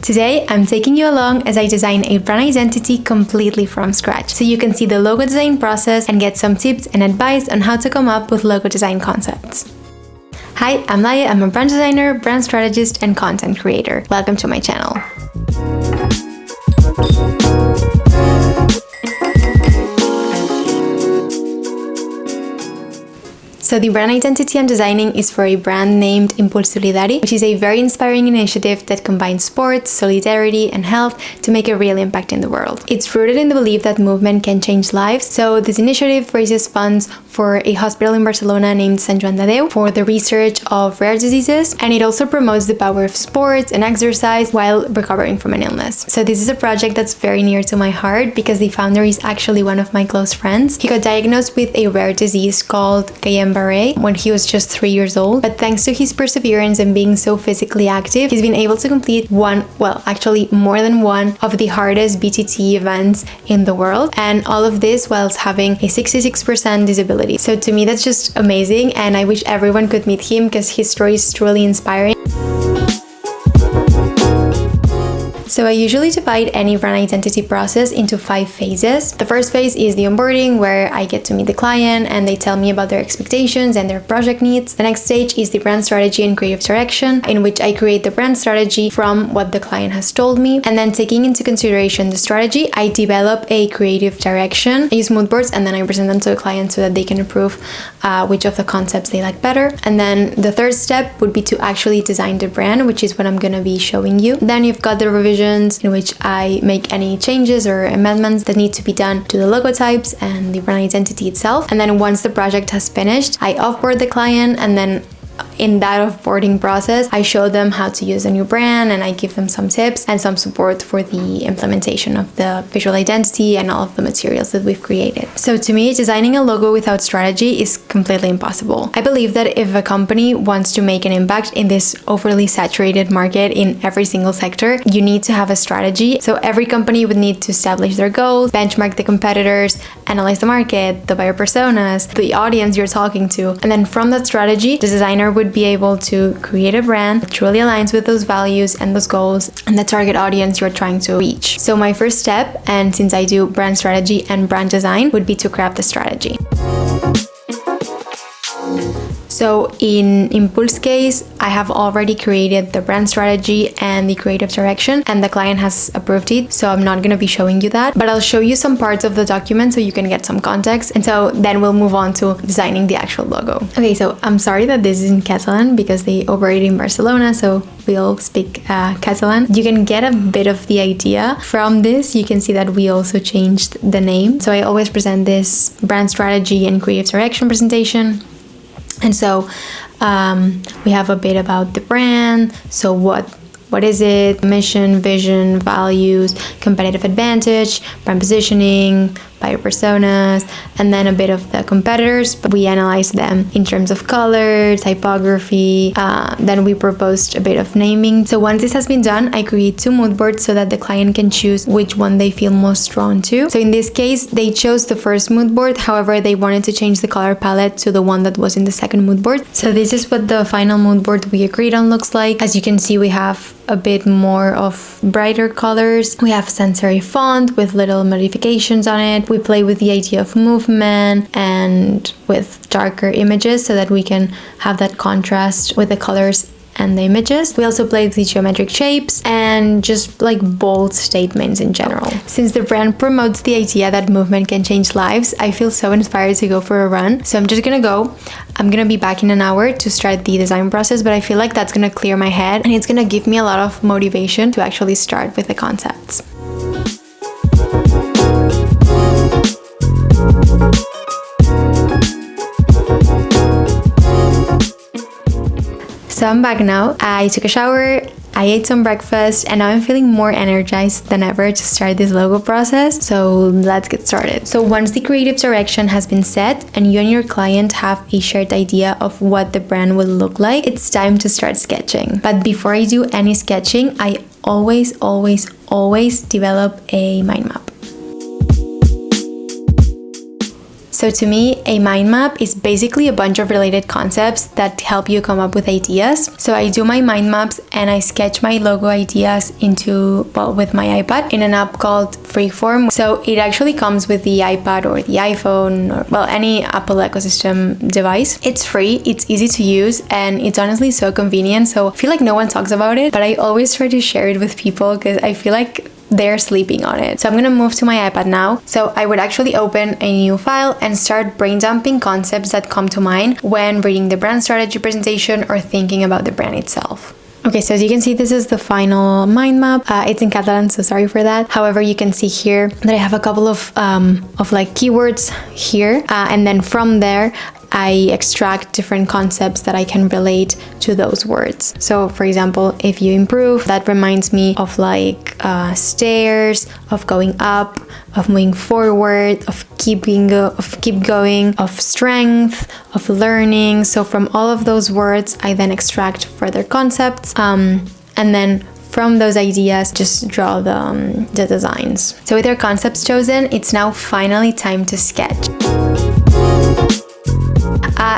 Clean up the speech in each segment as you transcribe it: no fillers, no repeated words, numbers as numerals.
Today, I'm taking you along as I design a brand identity completely from scratch, so you can see the logo design process and get some tips and advice on how to come up with logo design concepts. Hi, I'm Laia. I'm a brand designer, brand strategist, and content creator. Welcome to my channel. So the brand identity I'm designing is for a brand named Impulsolidari, which is a very inspiring initiative that combines sports, solidarity, and health to make a real impact in the world. It's rooted in the belief that movement can change lives. So this initiative raises funds for a hospital in Barcelona named Sant Joan de Déu for the research of rare diseases, and it also promotes the power of sports and exercise while recovering from an illness. So this is a project that's very near to my heart because the founder is actually one of my close friends. He got diagnosed with a rare disease called Guillain-Barré when he was just 3 years old, but thanks to his perseverance and being so physically active, he's been able to complete more than one of the hardest BTT events in the world, and all of this whilst having a 66% disability. So to me, that's just amazing, and I wish everyone could meet him because his story is truly inspiring. So I usually divide any brand identity process into 5 phases. The first phase is the onboarding, where I get to meet the client and they tell me about their expectations and their project needs. The next stage is the brand strategy and creative direction, in which I create the brand strategy from what the client has told me. And then, taking into consideration the strategy, I develop a creative direction. I use mood boards and then I present them to the client so that they can approve which of the concepts they like better. And then the third step would be to actually design the brand, which is what I'm gonna be showing you. Then you've got the revision, in which I make any changes or amendments that need to be done to the logotypes and the brand identity itself. And then once the project has finished, I offboard the client, and then in that offboarding process, I show them how to use a new brand, and I give them some tips and some support for the implementation of the visual identity and all of the materials that we've created. So to me, designing a logo without strategy is completely impossible. I believe that if a company wants to make an impact in this overly saturated market in every single sector, you need to have a strategy. So every company would need to establish their goals, benchmark the competitors, analyze the market, the buyer personas, the audience you're talking to, and then from that strategy, the designer would be able to create a brand that truly aligns with those values and those goals and the target audience you're trying to reach. So my first step, and since I do brand strategy and brand design, would be to craft the strategy. So in Impul's case, I have already created the brand strategy and the creative direction, and the client has approved it, so I'm not going to be showing you that, but I'll show you some parts of the document so you can get some context, and so then we'll move on to designing the actual logo. Okay, so I'm sorry that this is in Catalan because they operate in Barcelona, so we all speak Catalan. You can get a bit of the idea from this. You can see that we also changed the name. So I always present this brand strategy and creative direction presentation. And so we have a bit about the brand. So what is it? Mission, vision, values, competitive advantage, brand positioning, buyer personas, and then a bit of the competitors. But we analyze them in terms of color, typography. Then we proposed a bit of naming. So once this has been done, I create 2 mood boards so that the client can choose which one they feel most drawn to. So in this case, they chose the first mood board. However, they wanted to change the color palette to the one that was in the second mood board. So this is what the final mood board we agreed on looks like. As you can see, we have a bit more of brighter colors. We have sensory font with little modifications on it. We play with the idea of movement and with darker images so that we can have that contrast with the colors and the images. We also play with the geometric shapes and just like bold statements in general. Since the brand promotes the idea that movement can change lives, I feel so inspired to go for a run. So I'm just gonna go. I'm gonna be back in an hour to start the design process, but I feel like that's gonna clear my head and it's gonna give me a lot of motivation to actually start with the concepts. So I'm back now. I took a shower, I ate some breakfast, and now I'm feeling more energized than ever to start this logo process. So let's get started. So once the creative direction has been set and you and your client have a shared idea of what the brand will look like, it's time to start sketching. But before I do any sketching, I always develop a mind map. So to me, a mind map is basically a bunch of related concepts that help you come up with ideas. So I do my mind maps and I sketch my logo ideas with my iPad in an app called Freeform. So it actually comes with the iPad or the iPhone or any Apple ecosystem device. It's free, it's easy to use, and it's honestly so convenient. So I feel like no one talks about it, but I always try to share it with people because I feel like they're sleeping on it. So I'm gonna move to my iPad now. So I would actually open a new file and start brain dumping concepts that come to mind when reading the brand strategy presentation or thinking about the brand itself. Okay, so as you can see, this is the final mind map. It's in Catalan, so sorry for that. However, you can see here that I have a couple of like keywords here, and then from there I extract different concepts that I can relate to those words. So for example, if you improve, that reminds me of like stairs, of going up, of moving forward, of keep going, of strength, of learning. So from all of those words, I then extract further concepts, and then from those ideas, just draw the designs. So with your concepts chosen, it's now finally time to sketch.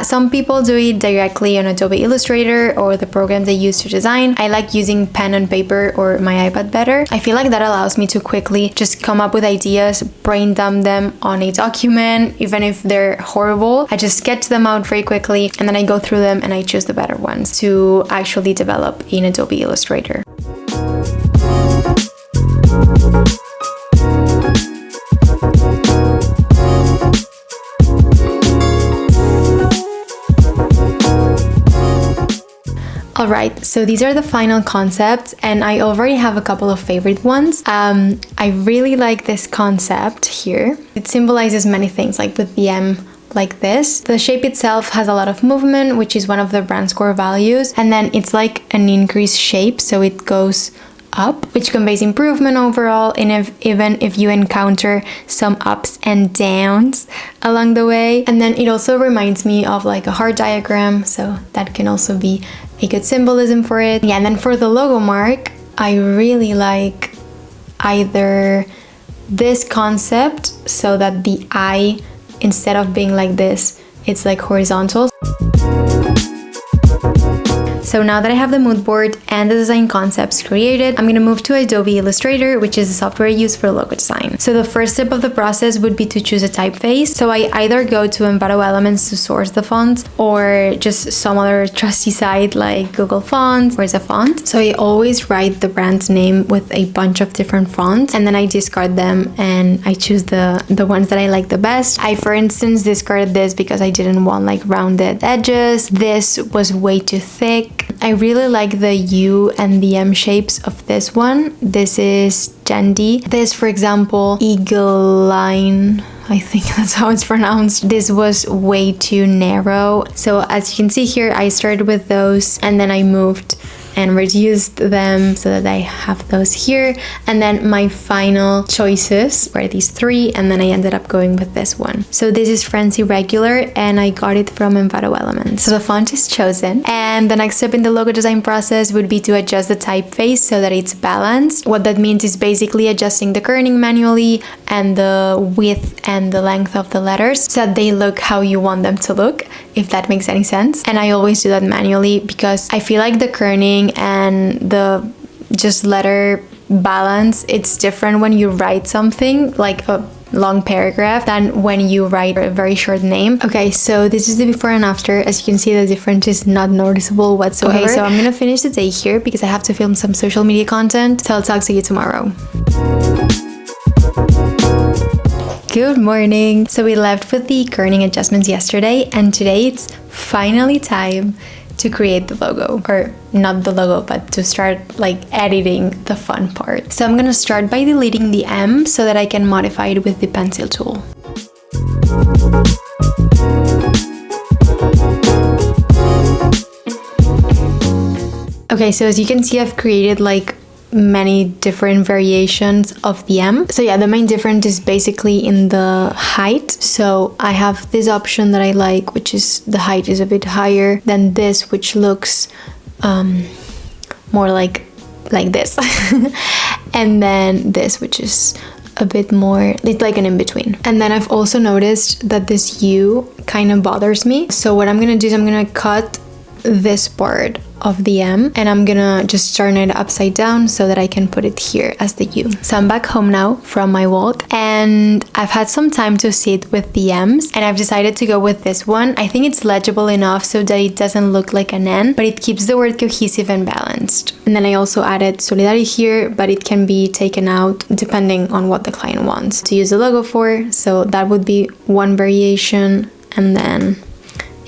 Some people do it directly on Adobe Illustrator or the program they use to design. I like using pen and paper or my iPad better. I feel like that allows me to quickly just come up with ideas, brain dump them on a document, even if they're horrible. I just sketch them out very quickly and then I go through them and I choose the better ones to actually develop in Adobe Illustrator. Alright, so these are the final concepts and I already have a couple of favorite ones. I really like this concept here. It symbolizes many things, like with the M like this. The shape itself has a lot of movement, which is one of the brand's core values, and then it's like an increased shape, so it goes up, which conveys improvement overall, and even if you encounter some ups and downs along the way. And then it also reminds me of like a heart diagram, so that can also be a good symbolism for it. Yeah, and then for the logo mark, I really like either this concept, so that the eye, instead of being like this, it's like horizontal. So now that I have the mood board and the design concepts created, I'm gonna move to Adobe Illustrator, which is the software I use for logo design. So the first step of the process would be to choose a typeface. So I either go to Envato Elements to source the font, or just some other trusty site like Google Fonts, where's a font. So I always write the brand's name with a bunch of different fonts, and then I discard them and I choose the ones that I like the best. I, for instance, discarded this because I didn't want like rounded edges. This was way too thick. I really like the U and the M shapes of this one. This is Jandy. This, for example, Eagle Line, I think that's how it's pronounced. This was way too narrow. So as you can see here, I started with those and then I moved and reduced them so that I have those here. And then my final choices were these three, and then I ended up going with this one. So this is Frenzy Regular, and I got it from Envato Elements. So the font is chosen, and the next step in the logo design process would be to adjust the typeface so that it's balanced. What that means is basically adjusting the kerning manually and the width and the length of the letters so that they look how you want them to look, if that makes any sense. And I always do that manually because I feel like the kerning and the just letter balance, it's different when you write something like a long paragraph than when you write a very short name. Okay, so this is the before and after. As you can see, the difference is not noticeable whatsoever. Okay, so I'm gonna finish the day here because I have to film some social media content, so I'll talk to you tomorrow. Good morning! So we left with the kerning adjustments yesterday, and today it's finally time to create the logo, or not the logo, but to start like editing the fun part. So I'm gonna start by deleting the M so that I can modify it with the pencil tool. Okay, so as you can see, I've created like many different variations of the M. So yeah, the main difference is basically in the height. So I have this option that I like, which is the height is a bit higher than this, which looks more like this. And then this, which is a bit more, it's like an in-between. And then I've also noticed that this U kind of bothers me. So what I'm gonna do is I'm gonna cut this part of the M and I'm gonna just turn it upside down so that I can put it here as the U. So I'm back home now from my walk and I've had some time to sit with the M's and I've decided to go with this one. I think it's legible enough so that it doesn't look like an N, but it keeps the word cohesive and balanced. And then I also added solidarity here, but it can be taken out depending on what the client wants to use the logo for. So that would be one variation, and then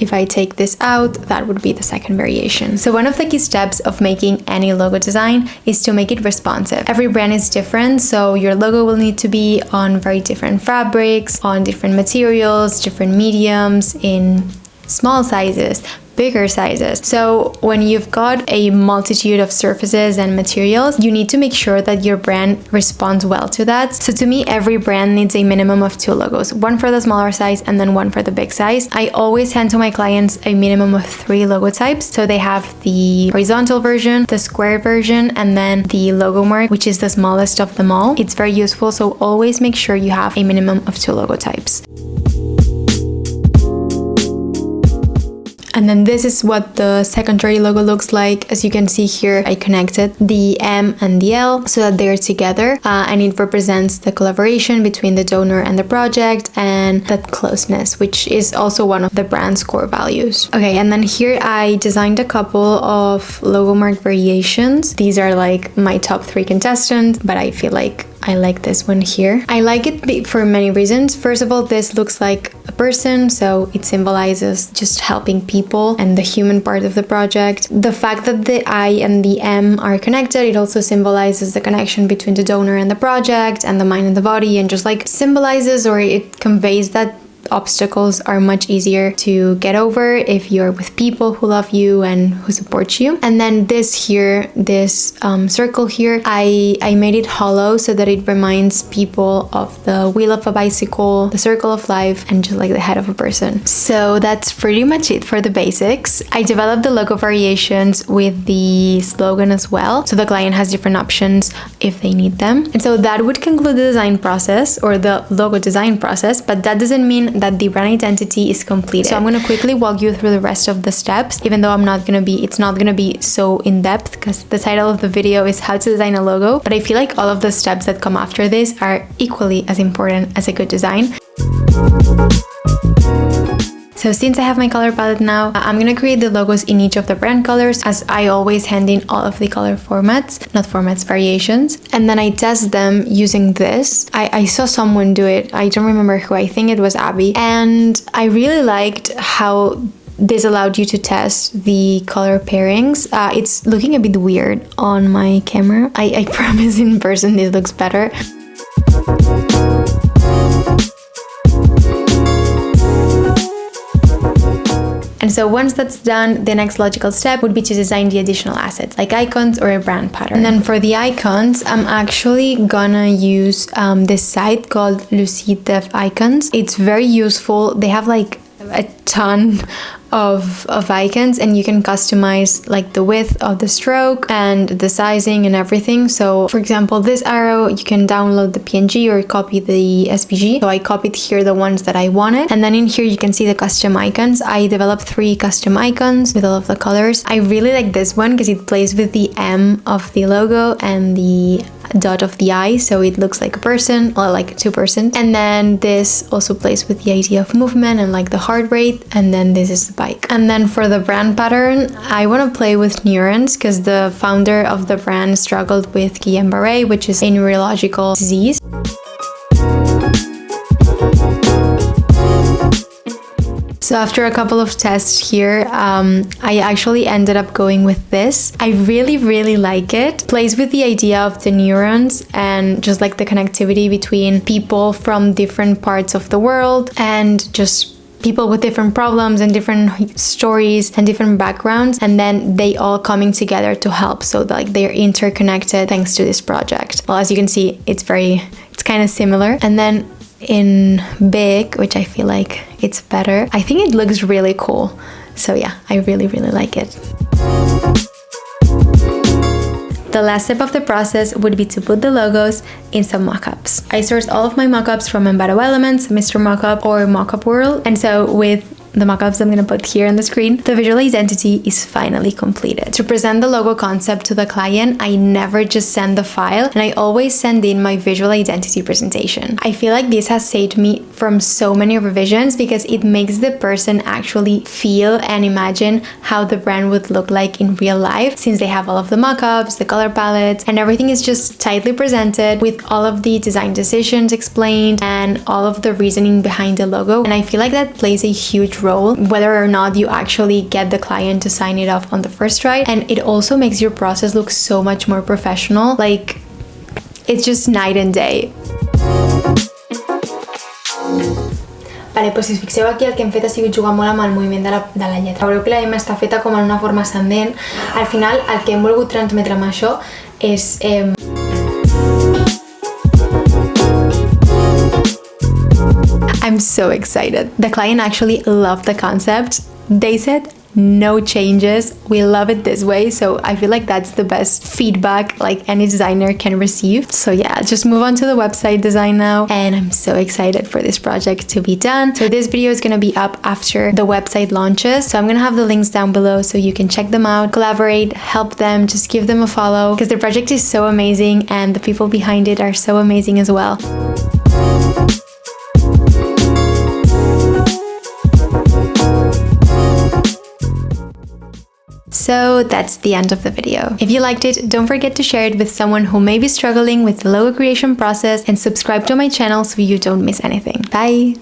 if I take this out, that would be the second variation. So one of the key steps of making any logo design is to make it responsive. Every brand is different, so your logo will need to be on very different fabrics, on different materials, different mediums, in small sizes, bigger sizes. So when you've got a multitude of surfaces and materials, you need to make sure that your brand responds well to that. So to me, every brand needs a minimum of 2 logos, one for the smaller size and then one for the big size. I always hand to my clients a minimum of 3 logotypes. So they have the horizontal version, the square version, and then the logo mark, which is the smallest of them all. It's very useful, so always make sure you have a minimum of 2 logotypes. And then this is what the secondary logo looks like. As you can see here, I connected the M and the L so that they're together, and it represents the collaboration between the donor and the project and that closeness, which is also one of the brand's core values. Okay, and then here I designed a couple of logo mark variations. These are like my top 3 contestants, but I feel like I like this one here. I like it for many reasons. First of all, this looks like a person, so it symbolizes just helping people and the human part of the project. The fact that the I and the M are connected, it also symbolizes the connection between the donor and the project and the mind and the body, and just like symbolizes, or it conveys that obstacles are much easier to get over if you're with people who love you and who support you. And then this here, this circle here, I made it hollow so that it reminds people of the wheel of a bicycle, the circle of life, and just like the head of a person. So that's pretty much it for the basics. I developed the logo variations with the slogan as well, so the client has different options if they need them. And so that would conclude the design process, or the logo design process, but that doesn't mean that the brand identity is completed. So I'm going to quickly walk you through the rest of the steps, even though it's not going to be so in-depth because the title of the video is how to design a logo, but I feel like all of the steps that come after this are equally as important as a good design. So since I have my color palette now, I'm gonna create the logos in each of the brand colors, as I always hand in all of the color variations. And then I test them using this. I saw someone do it. I don't remember who, I think it was Abby. And I really liked how this allowed you to test the color pairings. It's looking a bit weird on my camera. I promise in person this looks better. And so once that's done, the next logical step would be to design the additional assets, like icons or a brand pattern. And then for the icons, I'm actually gonna use this site called Lucid Dev Icons. It's very useful. They have like a ton of icons, and you can customize like the width of the stroke and the sizing and everything. So for example, this arrow, you can download the PNG or copy the SVG. So I copied here the ones that I wanted, and then in here you can see the custom icons. I developed 3 custom icons with all of the colors. I really like this one because it plays with the M of the logo and the dot of the eye, so it looks like a person, or like 2 persons. And then this also plays with the idea of movement and like the heart rate, and then this is the bike. And then for the brand pattern, I want to play with neurons because the founder of the brand struggled with Guillain-Barré, which is a neurological disease. So after a couple of tests here, I actually ended up going with this. I really like it. Plays with the idea of the neurons and just like the connectivity between people from different parts of the world, and just people with different problems and different stories and different backgrounds, and then they all coming together to help, so like they're interconnected thanks to this project. Well, as you can see, it's kind of similar. And then in big, which I feel like it's better, I think it looks really cool. So yeah, I really like it. The last step of the process would be to put the logos in some mockups. I sourced all of my mockups from Envato Elements, Mr. Mockup, or Mockup World, and so with the mockups I'm going to put here on the screen, the visual identity is finally completed. To present the logo concept to the client, I never just send the file, and I always send in my visual identity presentation. I feel like this has saved me from so many revisions because it makes the person actually feel and imagine how the brand would look like in real life, since they have all of the mockups, the color palettes, and everything is just tightly presented with all of the design decisions explained and all of the reasoning behind the logo. And I feel like that plays a huge role whether or not you actually get the client to sign it off on the first try, and it also makes your process look so much more professional. Like, it's just night and day. Vale, pues si us fixeu aquí, el que hem fet ha sigut jugar molt amb el moviment de la lletra. Veureu que la M està feta com en una forma ascendent. Al final, el que hem volgut transmetre amb això és... I'm so excited. The client actually loved the concept. They said no changes. We love it this way. So I feel like that's the best feedback like any designer can receive. So yeah, just move on to the website design now. And I'm so excited for this project to be done. So this video is going to be up after the website launches. So I'm going to have the links down below so you can check them out, collaborate, help them, just give them a follow because the project is so amazing and the people behind it are so amazing as well. So that's the end of the video. If you liked it, don't forget to share it with someone who may be struggling with the logo creation process and subscribe to my channel so you don't miss anything. Bye!